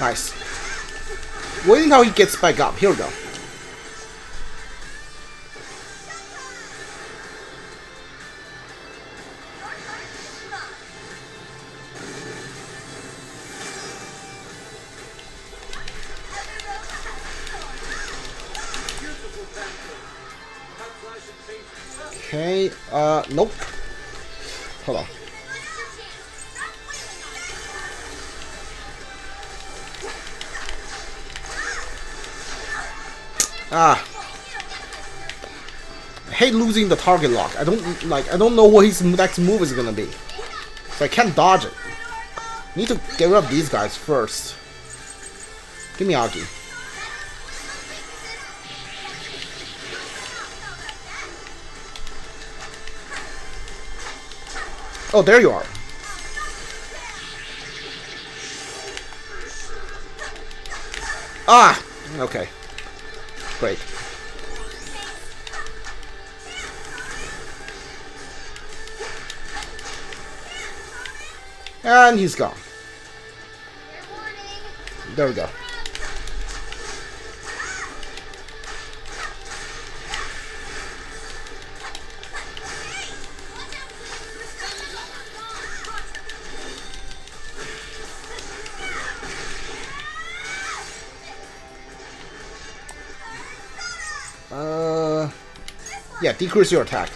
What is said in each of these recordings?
Nice. Wait until he gets back up. Here we go. Okay, nope. Hold on. Ah. I hate losing the target lock. I don't know what his next move is gonna be. So I can't dodge it. Need to get rid of these guys first. Give me Aki. Oh, there you are. Ah! Okay. Great. And he's gone. There we go. Yeah, decrease your attack.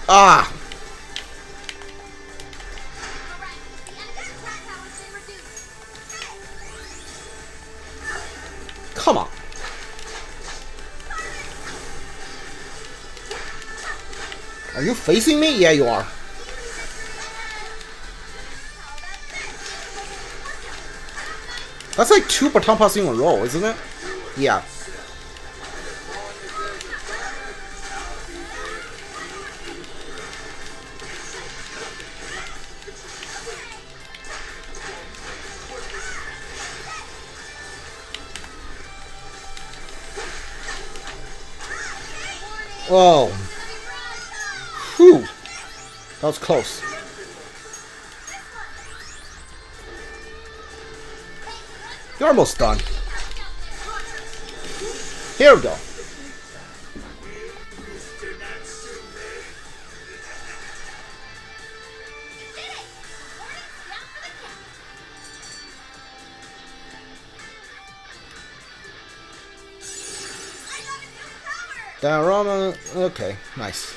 Ah! Come on. Are you facing me? Yeah, you are. That's like 2 baton passes in a row, isn't it? Yeah. Whoa. Whew. That was close. You're almost done. Here we go. Diorama. Okay, nice.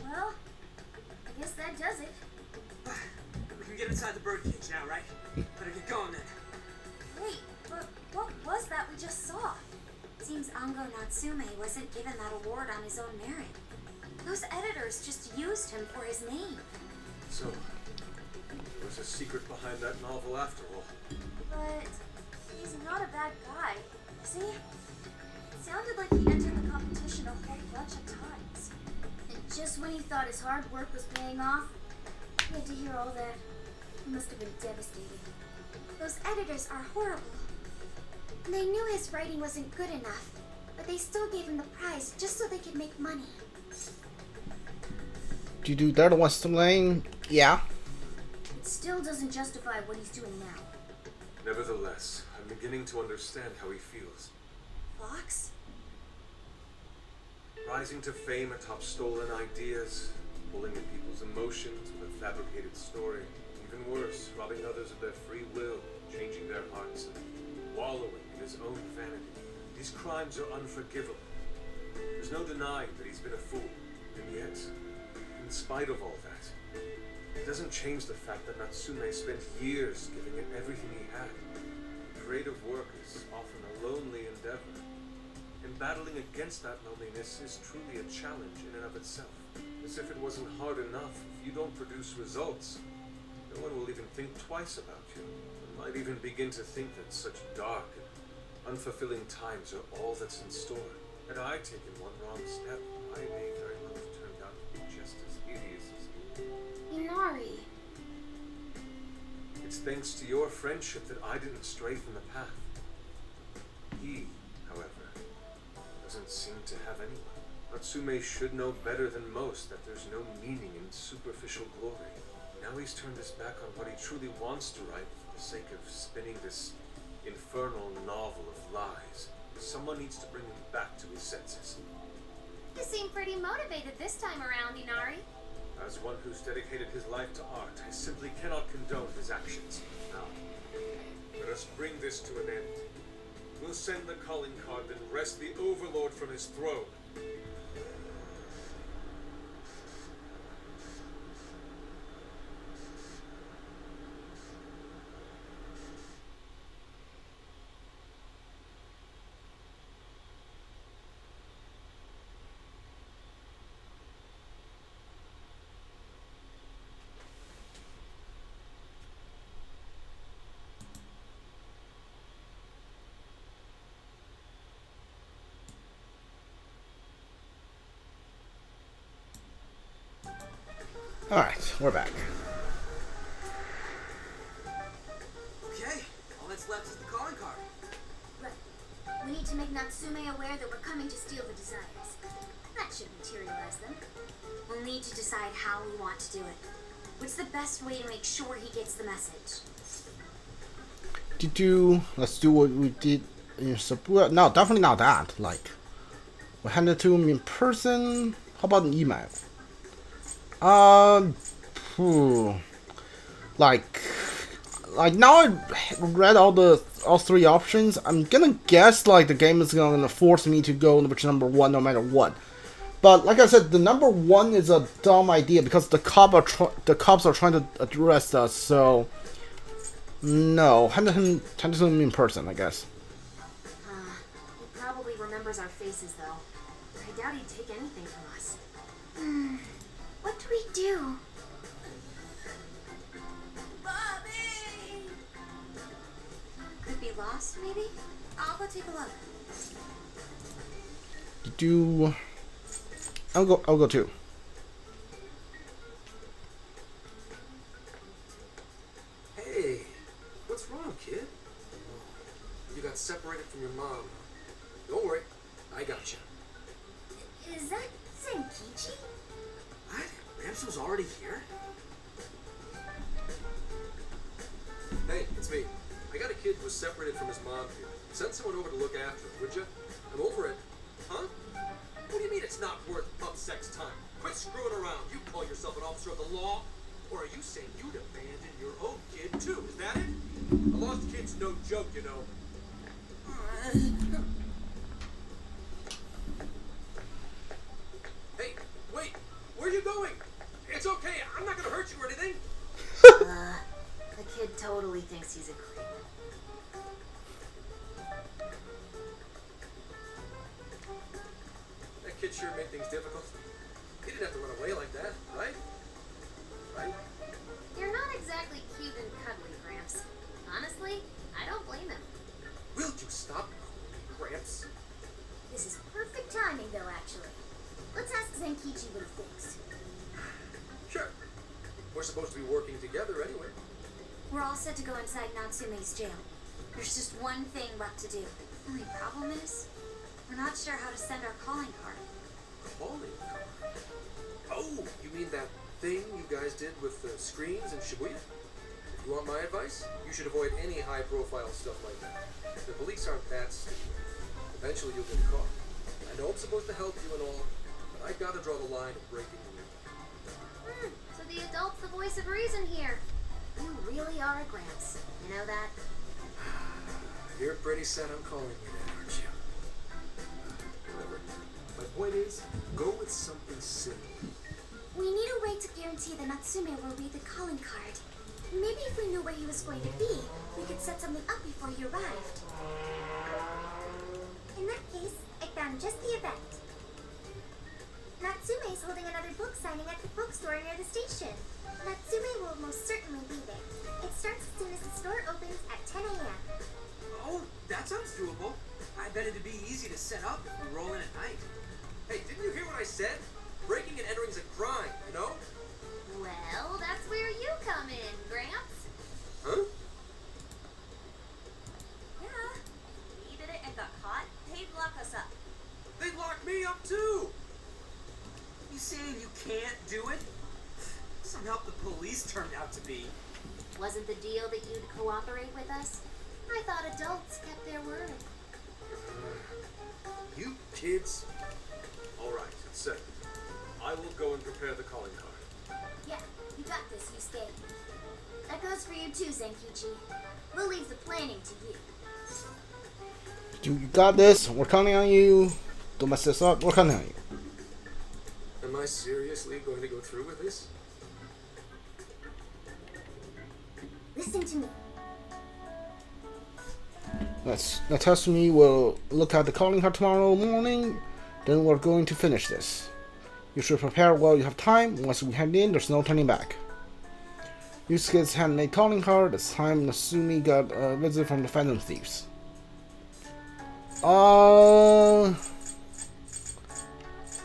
Well, I guess that does it. We can get inside the birdcage now, right? Better get going then. Wait, but what was that we just saw? Seems Ango Natsume wasn't given that award on his own merit. Those editors just used him for his name. So, there was a secret behind that novel after all. But he's not a bad guy, is he? It sounded like he entered the competition a whole bunch of times. And just when he thought his hard work was paying off, he had to hear all that. It must have been devastating. Those editors are horrible. They knew his writing wasn't good enough, but they still gave him the prize just so they could make money. Do you do they're the ones to blame? Yeah. It still doesn't justify what he's doing now. Nevertheless, I'm beginning to understand how he feels. Fox? Rising to fame atop stolen ideas, pulling at people's emotions with a fabricated story. Even worse, robbing others of their free will, changing their hearts, and wallowing in his own vanity. These crimes are unforgivable. There's no denying that he's been a fool. And yet, in spite of all that, it doesn't change the fact that Natsume spent years giving it everything he had. Creative work is often a lonely endeavor. And battling against that loneliness is truly a challenge in and of itself. As if it wasn't hard enough, if you don't produce results, no one will even think twice about you. And might even begin to think that such dark and unfulfilling times are all that's in store. Had I taken one wrong step, I may very well have turned out to be just as hideous as he. You know, thanks to your friendship that I didn't stray from the path. He, however, doesn't seem to have anyone. Natsume should know better than most that there's no meaning in superficial glory. Now he's turned his back on what he truly wants to write for the sake of spinning this infernal novel of lies. Someone needs to bring him back to his senses. You seem pretty motivated this time around, Inari. As one who's dedicated his life to art, I simply cannot condone his actions. Now, let us bring this to an end. We'll send the calling card, then wrest the Overlord from his throne. Alright, we're back. Okay, all that's left is the calling card. Right. We need to make Natsume aware that we're coming to steal the desires. That should materialize them. We'll need to decide how we want to do it. What's the best way to make sure he gets the message? Let's do what we did in Sabuya. No, definitely not that. Like, we hand it to him in person. How about an email? Like now I read all three options. I'm gonna guess like the game is gonna force me to go which number one no matter what. But like I said, the number one is a dumb idea because the cops are trying to arrest us. So no, hand it to him in person, I guess. He probably remembers our faces though. I doubt he'd take anything from us. What do we do? Bobby! Could be lost, maybe? I'll go take a look. I'll go too. Hey, what's wrong, kid? You got separated from your mom. Don't worry, I got you. Is that Zenkichi? What? Gramps was already here? Hey, it's me. I got a kid who was separated from his mom here. Send someone over to look after him, would you? I'm over it. Huh? What do you mean it's not worth pub sex time? Quit screwing around. You call yourself an officer of the law? Or are you saying you'd abandon your own kid too? Is that it? A lost kid's no joke, you know. Hey, wait! Where are you going? It's okay, I'm not gonna hurt you or anything. The kid totally thinks he's a creep. That kid sure made things difficult. He didn't have to run away like that, right? Right? You're not exactly cute and cuddly, Gramps. Honestly, I don't blame him. Will you stop calling me Gramps? This is perfect timing, though, actually. Let's ask Zenkichi what he thinks. Sure. We're supposed to be working together anyway. We're all set to go inside Natsume's jail. There's just one thing left to do. Only problem is, we're not sure how to send our calling card. Calling card? Oh, you mean that thing you guys did with the screens in Shibuya? If you want my advice, you should avoid any high-profile stuff like that. The police aren't that stupid. Eventually you'll get caught. I know I'm supposed to help you and all, but I gotta draw the line at breaking the law. So the adult's the voice of reason here. You really are a Gramps. You know that? You're pretty set on calling me that, aren't you? Whatever. My point is, go with something simple. We need a way to guarantee that Natsume will read the calling card. Maybe if we knew where he was going to be, we could set something up before he arrived. In that case, I found just the event. Natsume is holding another book signing at the bookstore near the station. Natsume will most certainly be there. It starts as soon as the store opens at 10 a.m. Oh, that sounds doable. I bet it'd be easy to set up if we roll in at night. Hey, didn't you hear what I said? Breaking and entering's a crime, you know? Well, that's where you come in, Gramps. Huh? some help the police turned out to be. Wasn't the deal that you'd cooperate with us? I thought adults kept their word. You kids. All right, it's set. I will go and prepare the calling card. Yeah, you got this, Yusuke. That goes for you too, Zenkichi. We'll leave the planning to you. You got this. We're counting on you. Don't mess this up. We're counting on you. Am I seriously going to go through with this? Listen to me. Natsume will look at the calling card tomorrow morning. Then we're going to finish this. You should prepare while you have time. Once we hand in, there's no turning back. Yusuke's handmade calling card. This time, Natsume got a visit from the Phantom Thieves.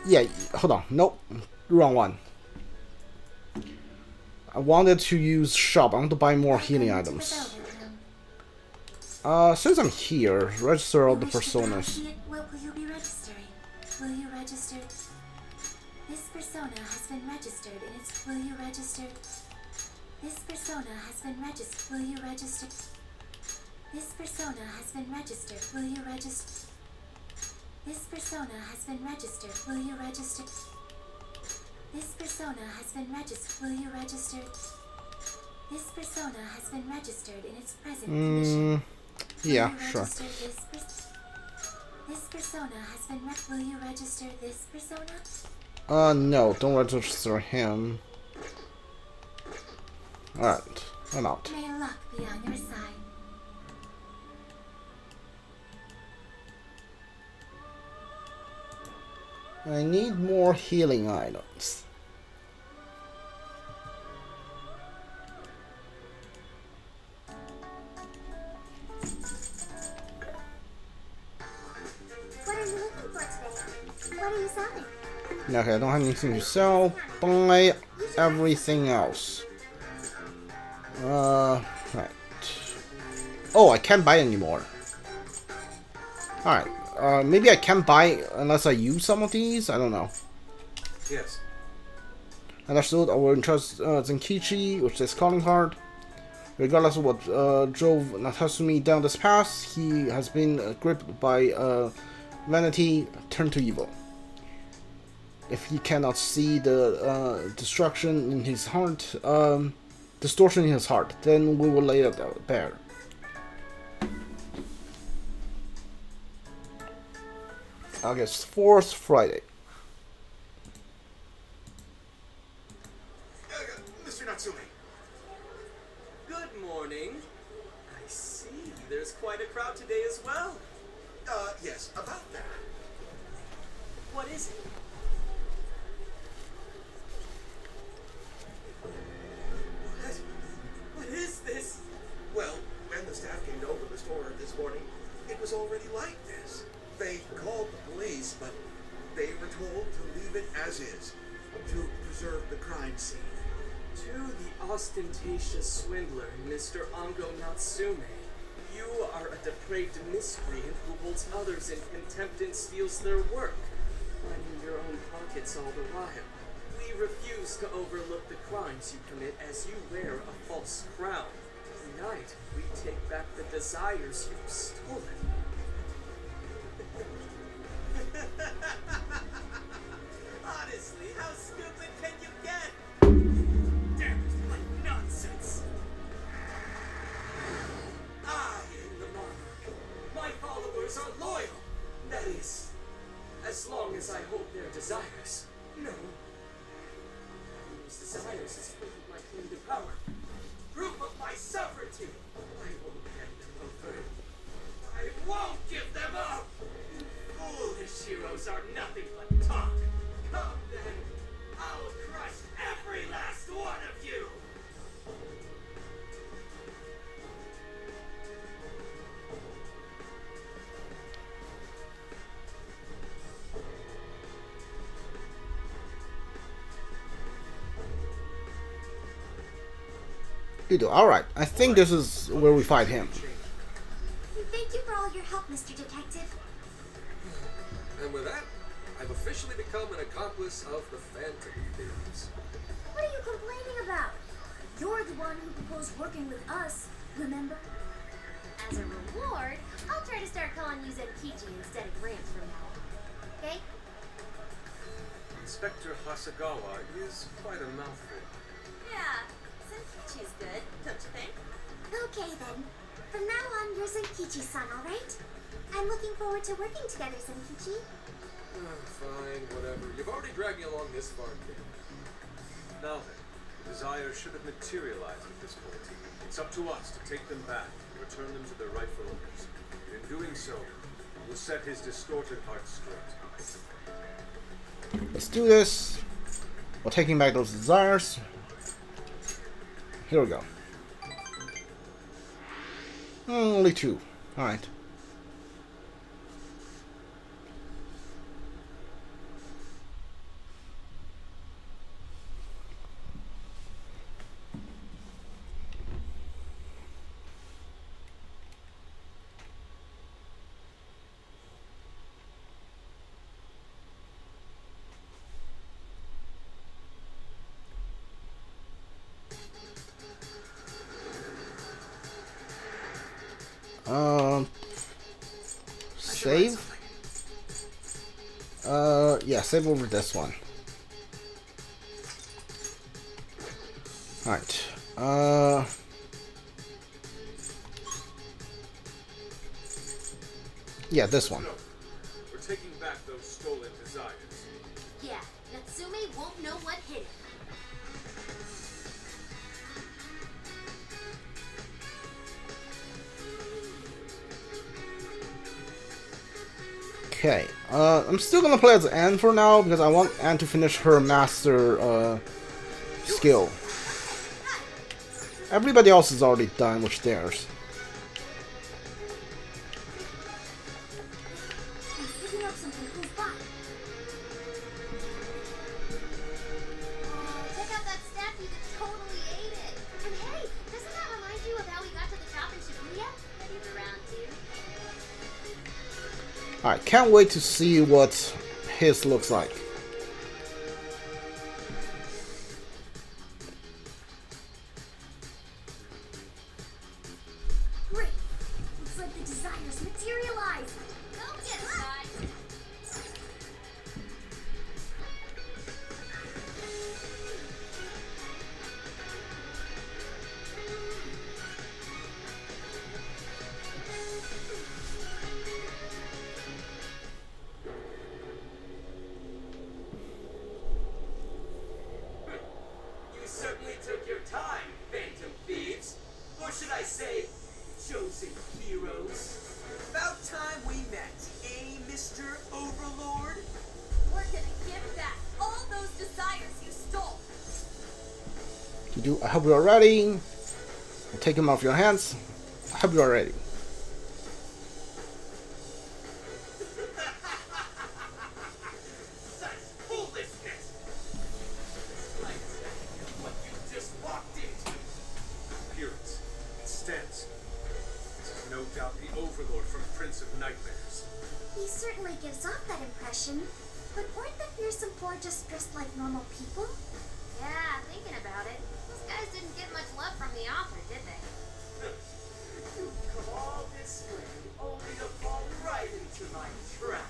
Yeah, hold on. Nope. Wrong one. I wanted to use shop. I want to buy more healing items. Since I'm here, register all the personas. Will you be registering? Will you register? This persona has been registered and it's will you register? This persona has been registered. Will you register? This persona has been registered. Will you register? This persona has been registered. Will you register? This persona has been registered. Will you register? This persona has been registered in its present condition. Yeah, sure. This persona has been will you register this persona? No, don't register him. Alright, I'm out. May luck be on your side. I need more healing items. What are you looking for today? What are you selling? Okay, I don't have anything to sell. Buy everything else. Right. Oh, I can't buy anymore. Alright. Maybe I can't buy unless I use some of these? I don't know. Yes. Understood. I will entrust Zenkichi with this calling card. Regardless of what drove Natsume down this path, he has been gripped by vanity turned to evil. If he cannot see the destruction in his heart, distortion in his heart, then we will lay it bare. August 4th, Friday. Mr. Natsume. Good morning. I see. There's quite a crowd today as well. Yes, about that. What is it? What is this? Well, when the staff came to open the store this morning, it was already like this. They called the police, but they were told to leave it as is, to preserve the crime scene. To the ostentatious swindler, Mr. Ango Natsume. You are a depraved miscreant who holds others in contempt and steals their work, lining your own pockets all the while. We refuse to overlook the crimes you commit as you wear a false crown. Tonight, we take back the desires you've stolen. Honestly, how stupid can you get? Damn it, what nonsense! I am the monarch. My followers are loyal. That is, as long as I hold their desires. No. Those desires is proof of my claim to power. Proof of my sovereignty. I won't hand them over. I won't give them up. Foolish heroes are nothing but talk. Come then, I'll crush every last one of you. Alright, I think this is where we fight him. Thank you for all your help, Mr. Detective. And with that, I've officially become an accomplice of the Phantom Thieves. What are you complaining about? one who proposed working with us, remember? As a reward, I'll try to start calling you Zenkichi instead of Gramps from now on. Okay? Inspector Hasagawa is quite a mouthful. Yeah, Zenkichi's good, don't you think? Okay then. From now on, you're Zenkichi-san, alright? I'm looking forward to working together, Zenkichi. Fine, whatever. You've already dragged me along this far, kid. Now then, the desires should have materialized at this point. It's up to us to take them back and return them to their rightful owners. In doing so, we'll set his distorted heart straight. Let's do this. We're taking back those desires. Here we go. Only 2. Alright. Save? Yeah, save over this one. Alright. Yeah, this one. So, we're taking back those stolen desires. Yeah, Natsume won't know what hit it. Okay, I'm still gonna play as Anne for now because I want Anne to finish her master skill. Everybody else is already done with theirs. I'm picking up something close by. Check out that statue that totally ate it. And hey, doesn't that remind you of how we got to the top in Shibuya? Ready for round 2? Alright, can't wait to see what his looks like. Great! Looks like the desires materialized! Don't get high! You certainly took your time, Phantom Thieves. Or should I say, chosen heroes. About time we met, eh, Mr. Overlord? We're gonna give back all those desires you stole! I hope you are ready. I'll take him off your hands. I hope you are ready. Such foolishness! Like what you just walked into. Appearance. It stands. This is no doubt the Overlord from Prince of Nightmares. He certainly gives off that impression, but weren't the fearsome four just dressed like normal people? Yeah, thinking about it, those guys didn't get much love from the author, did they? You've come all this way only to fall right into my trap.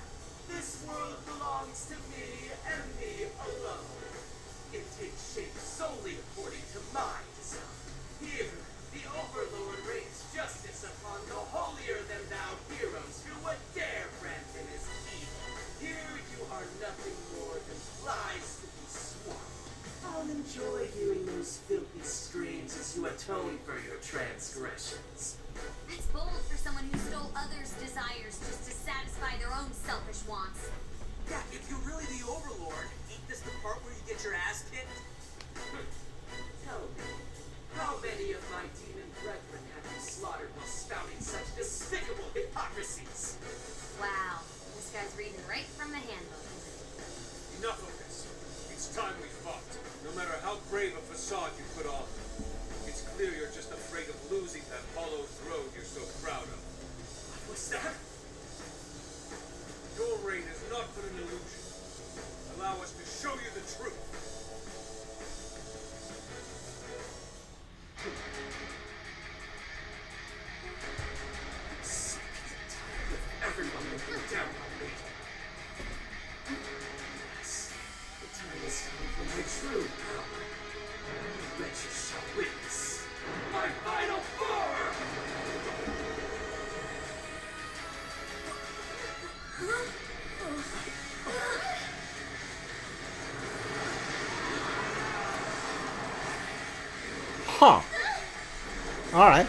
This world belongs to me and me alone. It takes shape solely according to my design. Here, the Overlord rains justice upon the holier-than-thou heroes who would dare brand him as evil. Here you are nothing more than flies to be swamped. I'll enjoy hearing those filthy screams as you atone for your transgressions. That's bold for someone who stole others' desires just to satisfy their own selfish wants. Yeah, if you're really the Overlord, ain't this the part where you get your ass kicked? Tell me, how many of my demon brethren have you slaughtered while spouting such despicable hypocrisies? Wow, this guy's reading right from the handbook. Enough of this. It's time we fought. No matter how brave a facade you put on. It's clear you're just afraid of losing that hollow throne you're so proud of. What's that? Your reign is not but an illusion. Allow us to show you the truth. true power. The wretches shall witness my final form! Huh. Alright.